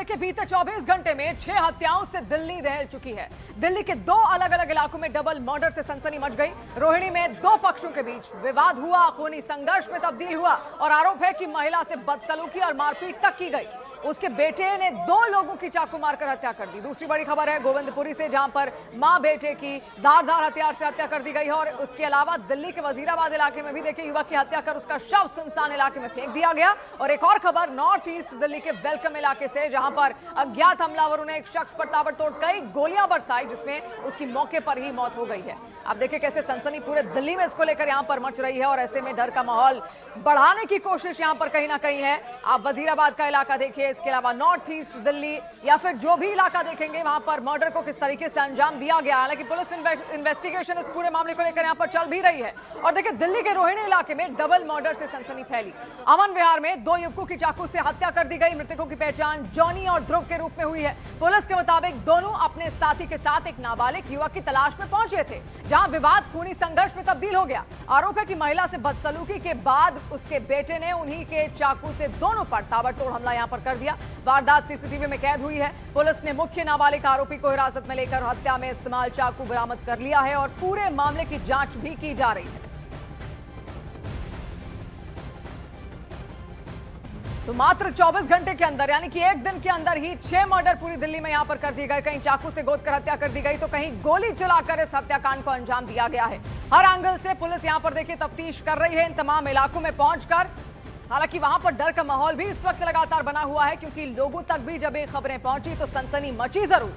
के बीते 24 घंटे में 6 हत्याओं से दिल्ली दहल चुकी है। दिल्ली के 2 अलग अलग इलाकों में डबल मर्डर से सनसनी मच गई। रोहिणी में 2 पक्षों के बीच विवाद हुआ, खूनी संघर्ष में तब्दील हुआ और आरोप है कि महिला से बदसलूकी और मारपीट तक की गई। उसके बेटे ने 2 लोगों की चाकू मारकर हत्या कर दी। दूसरी बड़ी खबर है गोविंदपुरी से, जहां पर मां बेटे की धारदार हथियार से हत्या कर दी गई है। और उसके अलावा दिल्ली के वजीराबाद इलाके में भी देखिए युवक की हत्या कर उसका शव सुनसान इलाके में फेंक दिया गया। और एक और खबर नॉर्थ ईस्ट दिल्ली के वेलकम इलाके से, जहां पर अज्ञात हमलावरों ने एक शख्स पर ताबड़तोड़ कई गोलियां बरसाई, जिसमें उसकी मौके पर ही मौत हो गई है। आप देखिए कैसे सनसनी पूरे दिल्ली में इसको लेकर यहां पर मच रही है और ऐसे में डर का माहौल बढ़ाने की कोशिश यहां पर कहीं ना कहीं है। आप वजीराबाद का इलाका देखिए, इसके अलावा नॉर्थ ईस्ट दिल्ली या फिर जो भी इलाका देखेंगे वहां पर मर्डर को किस तरीके से अंजाम दिया गया। हालांकि पुलिस इन्वेस्टिगेशन इस पूरे मामले को लेकर यहां पर चल भी रही है। और देखिए दिल्ली के रोहिणी इलाके में डबल मर्डर से सनसनी फैली। अमन विहार में 2 युवकों की चाकू से हत्या कर दी गई। मृतकों की पहचान जॉनी और ध्रुव के रूप में हुई है। पुलिस के मुताबिक दोनों अपने साथी के साथ एक नाबालिग युवक की तलाश में पहुंचे थे, जहां विवाद खूनी संघर्ष में तब्दील हो गया। आरोप है कि महिला से बदसलूकी के बाद उसके बेटे ने उन्हीं के चाकू से दोनों पर ताबड़तोड़ हमला यहां पर कर दिया। वारदात सीसीटीवी में कैद हुई है। पुलिस ने मुख्य नाबालिग आरोपी को हिरासत में लेकर हत्या में इस्तेमाल चाकू बरामद कर लिया है और पूरे मामले की जांच भी की जा रही है। तो मात्र 24 घंटे के अंदर, यानी कि एक दिन के अंदर ही 6 मर्डर पूरी दिल्ली में यहां पर कर दिए गए। कहीं चाकू से गोद कर हत्या कर दी गई तो कहीं गोली चलाकर इस हत्याकांड को अंजाम दिया गया है। हर एंगल से पुलिस यहां पर देखिए तफ्तीश कर रही है इन तमाम इलाकों में पहुंचकर। हालांकि वहां पर डर का माहौल भी इस वक्त लगातार बना हुआ है, क्योंकि लोगों तक भी जब ये खबरें पहुंची तो सनसनी मची जरूर।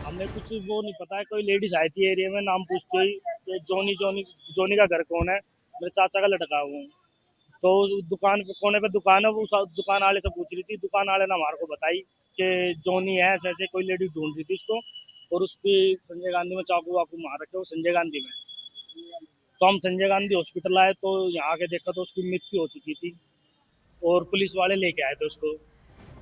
हमें कुछ वो नहीं पता है। कोई लेडीज आई थी एरिया में, नाम पूछते ही जोनी का घर कौन है, मेरे चाचा का लड़का हूँ। तो दुकान पे कोने पे दुकान है, वो दुकान वाले से पूछ रही थी। दुकान वाले ने हमारे को बताई कि जोनी है, ऐसे ऐसे कोई लेडीज ढूंढ रही थी इसको, और उसकी संजय गांधी में चाकू वाकू मार रखे, वो संजय गांधी में। तो हम संजय गांधी हॉस्पिटल आए तो यहाँ आके देखा तो उसकी मृत्यु हो चुकी थी और पुलिस वाले लेके आए थे उसको।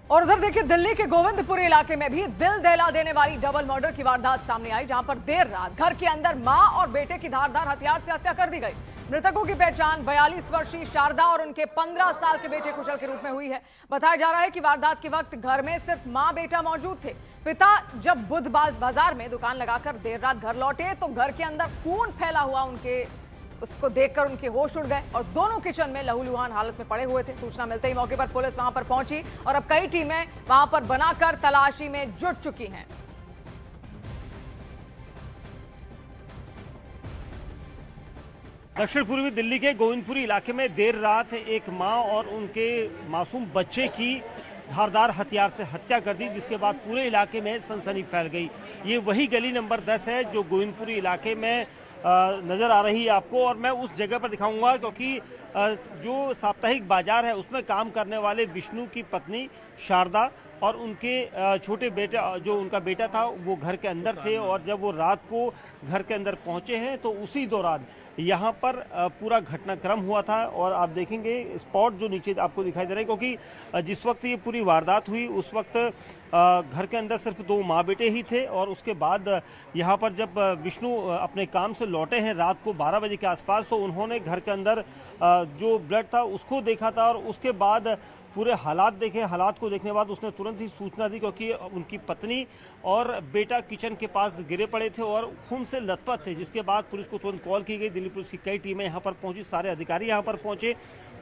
और उधर देखिए दिल्ली के गोविंदपुरी इलाके में भी दिल दहला देने वाली डबल मर्डर की वारदात सामने आई, जहां पर देर रात घर के अंदर मां और बेटे की धारदार हथियार से हत्या कर दी गई। मृतकों की पहचान 42 वर्षीय शारदा और उनके 15 साल के बेटे कुशल के रूप में हुई है। बताया जा रहा है कि वारदात के वक्त घर में सिर्फ मां बेटा मौजूद थे। पिता जब बुध बाजार में दुकान लगाकर देर रात घर लौटे तो घर के अंदर खून फैला हुआ उसको देखकर उनके होश उड़ गए और दोनों किचन में लहूलुहान हालत में पड़े हुए थे। सूचना मिलते ही मौके पर पुलिस वहां पर पहुंची और अब कई टीमें वहां पर बनाकर तलाशी में जुट चुकी हैं। दक्षिण पूर्वी दिल्ली के गोविंदपुरी इलाके में देर रात एक मां और उनके मासूम बच्चे की धारदार हथियार से हत्या कर दी, जिसके बाद पूरे इलाके में सनसनी फैल गई। ये वही गली नंबर 10 है जो गोविंदपुरी इलाके में नज़र आ रही है आपको, और मैं उस जगह पर दिखाऊंगा क्योंकि जो साप्ताहिक बाजार है उसमें काम करने वाले विष्णु की पत्नी शारदा और उनके छोटे बेटे, जो उनका बेटा था, वो घर के अंदर थे। और जब वो रात को घर के अंदर पहुंचे हैं तो उसी दौरान यहाँ पर पूरा घटनाक्रम हुआ था। और आप देखेंगे स्पॉट जो नीचे आपको दिखाई दे रहा है, क्योंकि जिस वक्त ये पूरी वारदात हुई उस वक्त घर के अंदर सिर्फ 2 माँ बेटे ही थे। और उसके बाद यहाँ पर जब विष्णु अपने काम से लौटे हैं रात को 12 बजे के आसपास, तो उन्होंने घर के अंदर जो ब्लड था उसको देखा था और उसके बाद पूरे हालात देखे। हालात को देखने के बाद उसने तुरंत ही सूचना दी, क्योंकि उनकी पत्नी और बेटा किचन के पास गिरे पड़े थे और खून से लथपथ थे। जिसके बाद पुलिस को तुरंत कॉल की गई। दिल्ली पुलिस की कई टीमें यहाँ पर पहुंची, सारे अधिकारी यहाँ पर पहुंचे।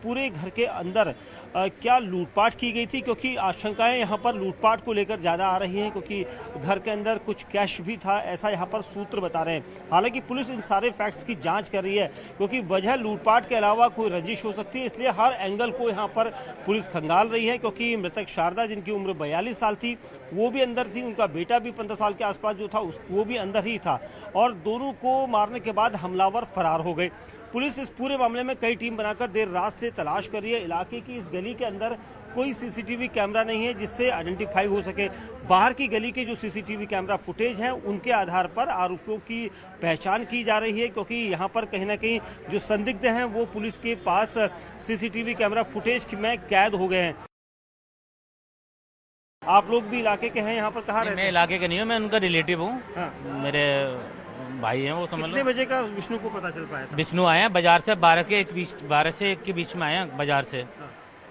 पूरे घर के अंदर क्या लूटपाट की गई थी, क्योंकि आशंकाएं यहाँ पर लूटपाट को लेकर ज़्यादा आ रही हैं, क्योंकि घर के अंदर कुछ कैश भी था, ऐसा यहाँ पर सूत्र बता रहे हैं। हालांकि पुलिस इन सारे फैक्ट्स की जांच कर रही है, क्योंकि वजह लूटपाट के अलावा कोई रंजिश हो सकती है, इसलिए हर एंगल को यहाँ पर पुलिस खंगाल रही है। क्योंकि मृतक शारदा, जिनकी उम्र 42 साल थी, वो भी अंदर थी, उनका बेटा भी 15 साल के आसपास जो था वो भी अंदर ही था, और दोनों को मारने के बाद हमलावर फरार हो गए। पुलिस इस पूरे मामले में कई टीम बनाकर देर रात से तलाश कर रही है। इलाके की इस गली के अंदर कोई सीसीटीवी कैमरा नहीं है जिससे आइडेंटिफाई हो सके। बाहर की गली के जो सीसीटीवी कैमरा फुटेज हैं उनके आधार पर आरोपियों की पहचान की जा रही है, क्योंकि यहाँ पर कहीं ना कहीं जो संदिग्ध हैं वो पुलिस के पास सीसीटीवी कैमरा फुटेज में कैद हो गए हैं। आप लोग भी इलाके के हैं, यहाँ पर कहाँ रहते हैं? मैं इलाके का नहीं हूँ, मैं उनका रिलेटिव हूँ। हाँ। मेरे भाई हैं वो, समझ लो। कितने बजे का विष्णु को पता चल पाया था? विष्णु आए हैं बाजार से 12 से 1 के बीच में आए हैं बाजार से।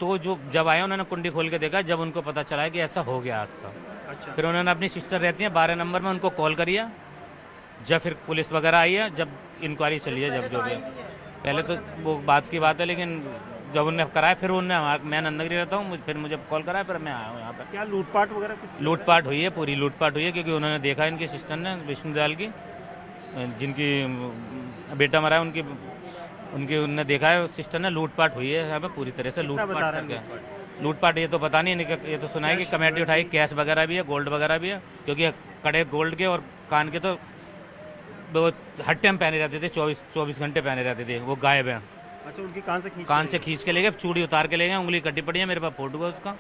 तो जो जब आए उन्होंने कुंडी खोल के देखा, जब उनको पता चला है कि ऐसा हो गया हादसा। अच्छा। फिर उन्होंने अपनी सिस्टर रहती है 12 नंबर में, उनको कॉल करिए। जब फिर पुलिस वगैरह आई है, जब इंक्वायरी चली है, जब जो भी पहले तो वो बात की बात है, लेकिन जब उन्हें कराया फिर मैं नंदगिरी रहता हूँ, फिर मुझे कॉल कराया, फिर मैं आया हूँ यहाँ पर। क्या लूटपाट वगैरह कुछ? लूटपाट हुई है, पूरी लूटपाट हुई है, क्योंकि उन्होंने देखा इनकी सिस्टर ने, विष्णु दयाल की, जिनकी बेटा मरा है, उनकी उनने देखा है सिस्टर ने, लूटपाट हुई है यहाँ पे पूरी तरह से। लूटपाट करके लूटपाट ये तो पता नहीं, ये तो सुना है कि कमेटी उठाई, कैश वगैरह भी है, गोल्ड वगैरह भी है, क्योंकि कड़े गोल्ड के और कान के तो वो हर टाइम पहने रहते थे, 24 घंटे पहने रहते थे, वो गायब हैं। अच्छा, उनकी कान से खींच के ले गए, चूड़ी उतार के ले गए, उंगली कटी पड़ी है, मेरे पास फोटो है उसका।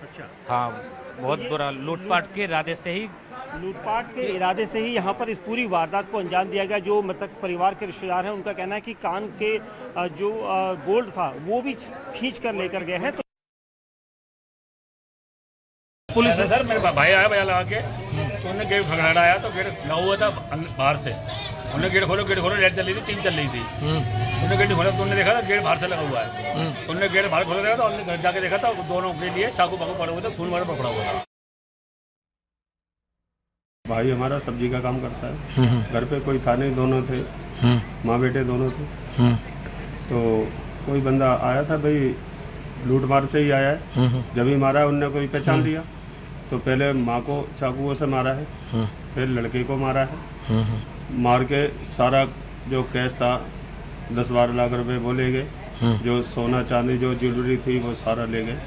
अच्छा। हाँ, बहुत बुरा। लूटपाट के इरादे से ही यहाँ पर इस पूरी वारदात को अंजाम दिया गया। जो मृतक परिवार के रिश्तेदार हैं, उनका कहना है कि कान के जो गोल्ड था वो भी खींच कर लेकर गए हैं। तो पुलिस है सर, मेरे भाई आया भैया लगा के, तो उन्होंने गेट खड़खड़ाया, तो गेट लगा हुआ था बाहर से। उन्होंने गेट खोलो, लाइट चल रही थी, टीम चल रही थी। उन्होंने गेट खोला, तो उन्होंने देखा था गेट बाहर से लगा हुआ है। तो उन्होंने गेट बाहर खोला देखा, तो उन्होंने घर जाके देखा था दोनों के लिए चाकू पाकू पड़े हुए थे, खून वगैरह पकड़ा हुआ था। भाई हमारा सब्जी का काम करता है, घर पे कोई था नहीं, दोनों थे, माँ बेटे दोनों थे। तो कोई बंदा आया था, भाई लूट मार से ही आया है। जब ही मारा उनने कोई पहचान लिया, तो पहले माँ को चाकुओं से मारा है, फिर लड़के को मारा है। मार के सारा जो कैश था 10-12 लाख रुपए वो ले गए, जो सोना चांदी जो ज्वेलरी थी वो सारा ले गए।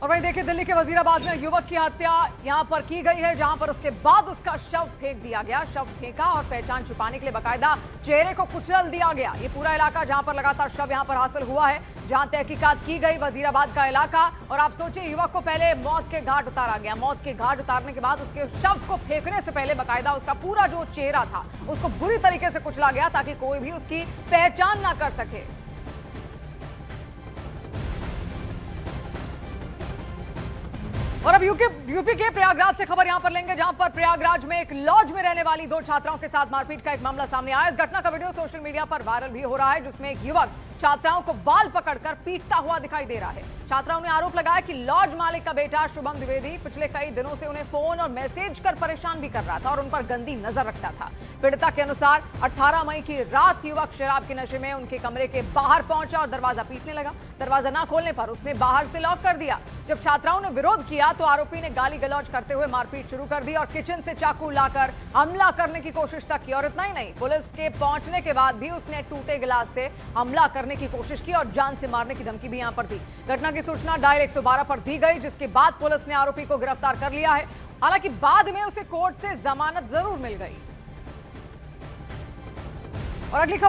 और वहीं देखिए, दिल्ली के वजीराबाद में युवक की हत्या यहां पर की गई है, जहां पर उसके बाद उसका शव फेंक दिया गया। शव फेंका और पहचान छुपाने के लिए बकायदा चेहरे को कुचल दिया गया। ये पूरा इलाका जहां पर लगातार शव यहां पर हासिल हुआ है, जहां तहकीकात की गई, वजीराबाद का इलाका। और आप सोचिए, युवक को पहले मौत के घाट उतारा गया। मौत के घाट उतारने के बाद उसके शव को फेंकने से पहले बकायदा उसका पूरा जो चेहरा था उसको बुरी तरीके से कुचला गया, ताकि कोई भी उसकी पहचान ना कर सके। और अब यूपी के प्रयागराज से खबर यहां पर लेंगे, जहां पर प्रयागराज में एक लॉज में रहने वाली 2 छात्राओं के साथ मारपीट का एक मामला सामने आया। इस घटना का वीडियो सोशल मीडिया पर वायरल भी हो रहा है, जिसमें एक युवक छात्राओं को बाल पकड़कर पीटता हुआ दिखाई दे रहा है। छात्राओं ने आरोप लगाया कि लॉज मालिक का बेटा शुभम द्विवेदी पिछले कई दिनों से उन्हें फोन और मैसेज कर परेशान भी कर रहा था और उन पर गंदी नजर रखता था। पीड़िता के अनुसार 18 मई की रात युवक शराब के नशे में उनके कमरे के बाहर पहुंचा और दरवाजा पीटने लगा। दरवाजा ना खोलने पर उसने बाहर से लॉक कर दिया। जब छात्राओं ने विरोध किया तो आरोपी ने गाली गलौज करते हुए मारपीट शुरू कर दी और किचन से चाकू लाकर हमला करने की कोशिश तक की। और इतना ही नहीं, पुलिस के पहुंचने के बाद भी उसने टूटे गिलास से हमला करने की कोशिश की और जान से मारने की धमकी भी यहां पर दी। घटना की सूचना डायल 112 पर दी गई, जिसके बाद पुलिस ने आरोपी को गिरफ्तार कर लिया है। हालांकि बाद में उसे कोर्ट से जमानत जरूर मिल गई। और अगली खबर